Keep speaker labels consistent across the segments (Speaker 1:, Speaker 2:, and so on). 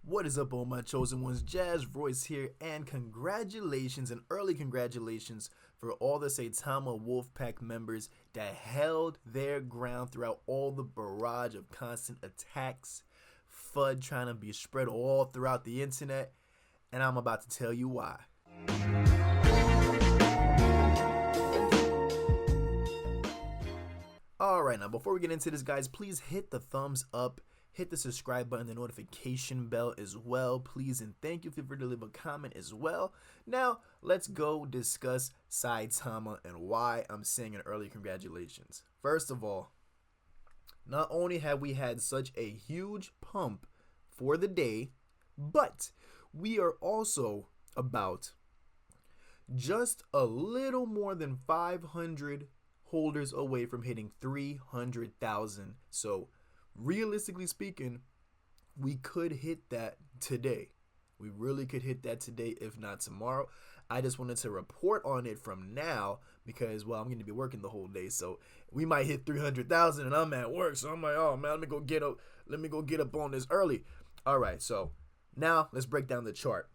Speaker 1: What is up, all my chosen ones? Jazz Royce here, and congratulations and early congratulations for all the Saitama Wolfpack members that held their ground throughout all the barrage of constant attacks, FUD trying to be spread all throughout the internet, and I'm about to tell you why. Alright, now before we get into this, guys, please hit the thumbs up, hit the subscribe button, the notification bell as well, please, and thank you. Feel free to leave a comment as well. Now, let's go discuss Saitama and why I'm saying an early congratulations. First of all, not only have we had such a huge pump for the day, but we are also about just a little more than 500 holders away from hitting 300,000. So realistically speaking, we could hit that today. We really could hit that today, if not tomorrow. I just wanted to report on it from now because, well, I'm going to be working the whole day, so we might hit 300,000 and I'm at work. So I'm like, oh man, let me go get up on this early. All right, so now let's break down the chart.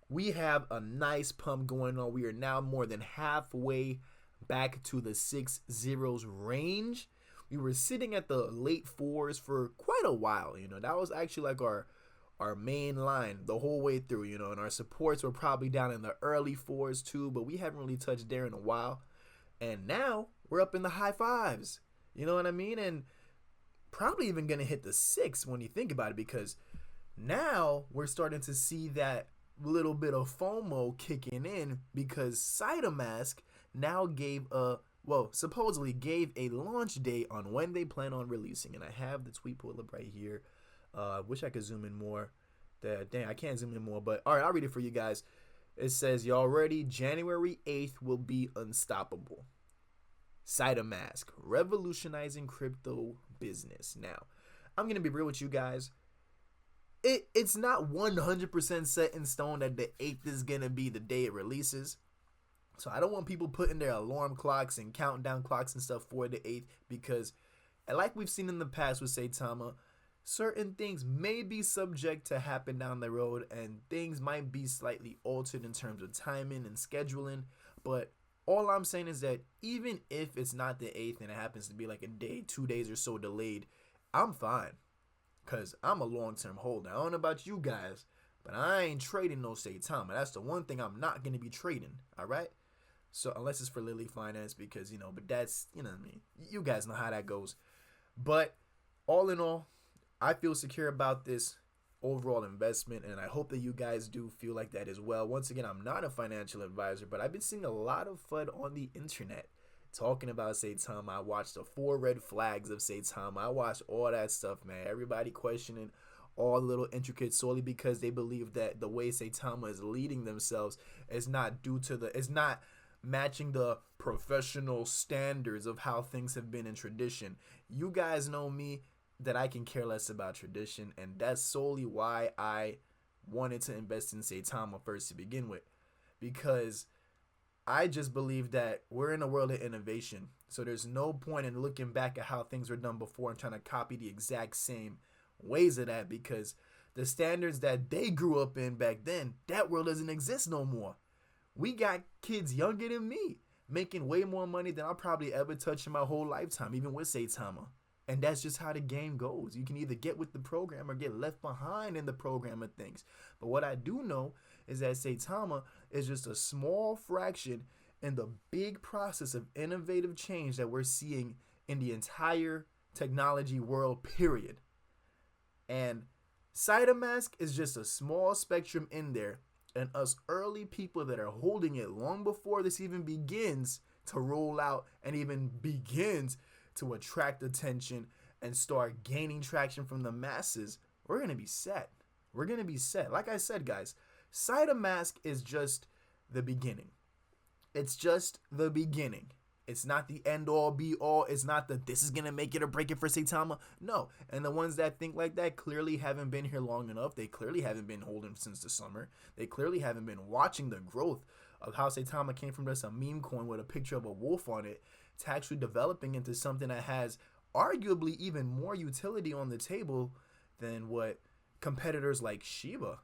Speaker 1: We have a nice pump going on. We are now more than halfway back to the 6 zeros range. We were sitting at the late 4s for quite a while. That was actually like our main line the whole way through, and our supports were probably down in the early 4s too, but we haven't really touched there in a while. And now we're up in the high 5s, you know what I mean? And probably even gonna hit the 6 when you think about it, because now we're starting to see that little bit of FOMO kicking in, because SAITAMASK now supposedly gave a launch date on when they plan on releasing. And I have the tweet pulled up right here. Wish I could zoom in more. Dang, I can't zoom in more, but all right, I'll read it for you guys. It says, y'all ready? January 8th will be unstoppable. SAITAMASK, revolutionizing crypto business. Now, I'm going to be real with you guys. It's not 100% set in stone that the 8th is going to be the day it releases. So I don't want people putting their alarm clocks and countdown clocks and stuff for the 8th, because like we've seen in the past with Saitama, certain things may be subject to happen down the road, and things might be slightly altered in terms of timing and scheduling. But all I'm saying is that even if it's not the 8th and it happens to be like a day, 2 days or so delayed, I'm fine, because I'm a long-term holder. I don't know about you guys, but I ain't trading no Saitama. That's the one thing I'm not going to be trading, all right? So unless it's for Lily Finance, because, but that's, what I mean? You guys know how that goes. But all in all, I feel secure about this overall investment, and I hope that you guys do feel like that as well. Once again, I'm not a financial advisor, but I've been seeing a lot of FUD on the internet talking about Saitama. I watched the 4 red flags of Saitama. I watched all that stuff, man. Everybody questioning all the little intricates solely because they believe that the way Saitama is leading themselves is not matching the professional standards of how things have been in tradition. You guys know me, that I can care less about tradition, and that's solely why I wanted to invest in Saitama first to begin with, because I just believe that we're in a world of innovation, so there's no point in looking back at how things were done before and trying to copy the exact same ways of that, because the standards that they grew up in back then, that world doesn't exist no more. We got kids younger than me making way more money than I'll probably ever touch in my whole lifetime, even with Saitama. And that's just how the game goes. You can either get with the program or get left behind in the program of things. But what I do know is that Saitama is just a small fraction in the big process of innovative change that we're seeing in the entire technology world, period. And SAITAMASK is just a small spectrum in there. And us early people that are holding it long before this even begins to roll out and even begins to attract attention and start gaining traction from the masses, we're going to be set. We're going to be set. Like I said, guys, SAITAMASK is just the beginning. It's just the beginning. It's not the end all be all. It's not the this is going to make it or break it for Saitama. No. And the ones that think like that clearly haven't been here long enough. They clearly haven't been holding since the summer. They clearly haven't been watching the growth of how Saitama came from just a meme coin with a picture of a wolf on it to actually developing into something that has arguably even more utility on the table than what competitors like Shiba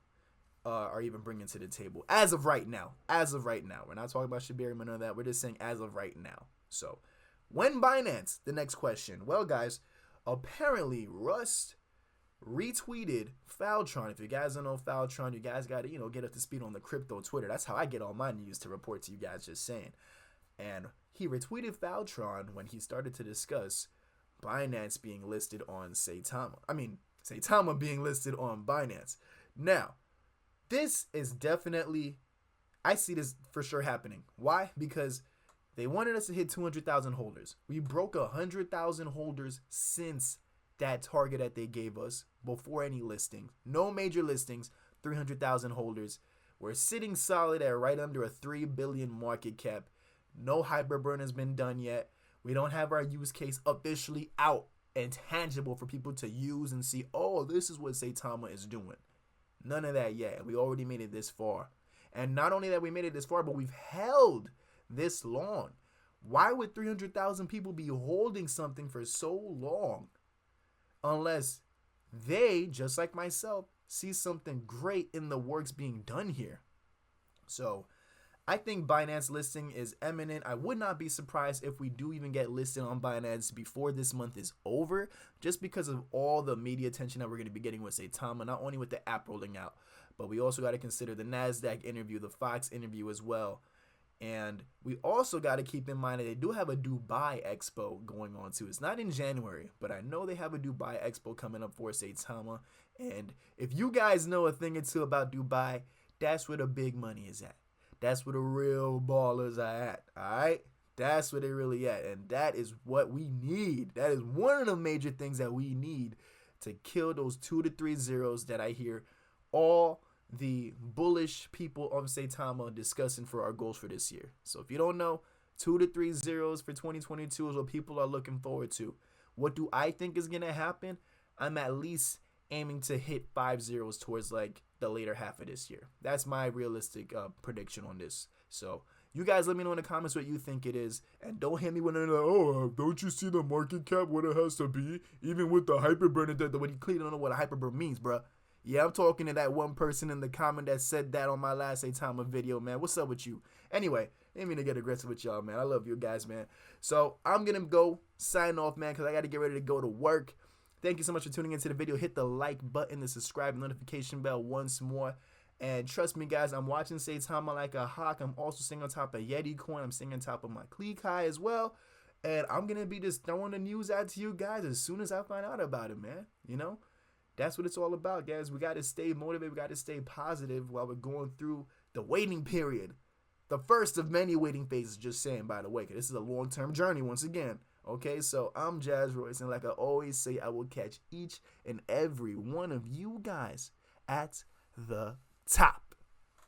Speaker 1: are even bringing to the table as of right now. We're not talking about Shibari or none of that. We're just saying as of right now. So when Binance, the next question. Well, guys, apparently Rust retweeted Faltron. If you guys don't know Faltron, you guys got to, get up to speed on the crypto Twitter. That's how I get all my news to report to you guys, just saying. And he retweeted Faltron when he started to discuss Binance being listed on Saitama. Saitama being listed on Binance. Now, this is definitely, I see this for sure happening. Why? Because they wanted us to hit 200,000 holders. We broke 100,000 holders since that target that they gave us before any listing. No major listings, 300,000 holders. We're sitting solid at right under a 3 billion market cap. No hyperburn has been done yet. We don't have our use case officially out and tangible for people to use and see, oh, this is what Saitama is doing. None of that yet. We already made it this far. And not only that we made it this far, but we've held this long. Why would 300,000 people be holding something for so long? Unless they, just like myself, see something great in the works being done here. So I think Binance listing is imminent. I would not be surprised if we do even get listed on Binance before this month is over, just because of all the media attention that we're going to be getting with Saitama, not only with the app rolling out, but we also got to consider the NASDAQ interview, the Fox interview as well. And we also got to keep in mind that they do have a Dubai Expo going on too. It's not in January, but I know they have a Dubai Expo coming up for Saitama. And if you guys know a thing or two about Dubai, that's where the big money is at. That's where the real ballers are at, all right? That's where they really at, and that is what we need. That is one of the major things that we need to kill those 2 to 3 zeros that I hear all the bullish people of Saitama discussing for our goals for this year. So if you don't know, 2 to 3 zeros for 2022 is what people are looking forward to. What do I think is going to happen? I'm at least aiming to hit 5 zeros towards like the later half of this year. That's my realistic prediction on this. So you guys let me know in the comments what you think it is, and don't hit me with another, don't you see the market cap, what it has to be, even with the hyperburn, when you clearly don't know what a hyperburn means, bruh. Yeah, I'm talking to that one person in the comment that said that on my last Saitama video, man. What's up with you? Anyway, I didn't mean to get aggressive with y'all, man. I love you guys, man. So I'm gonna go sign off, man, because I got to get ready to go to work. Thank you so much for tuning into the video. Hit the like button, the subscribe, and notification bell once more. And trust me, guys, I'm watching Saitama like a hawk. I'm also sitting on top of Yeti Coin. I'm sitting on top of my Klekai as well. And I'm going to be just throwing the news out to you guys as soon as I find out about it, man. That's what it's all about, guys. We got to stay motivated. We got to stay positive while we're going through the waiting period. The first of many waiting phases, just saying, by the way, because this is a long-term journey once again. Okay, so I'm Jazz Royce, and like I always say, I will catch each and every one of you guys at the top.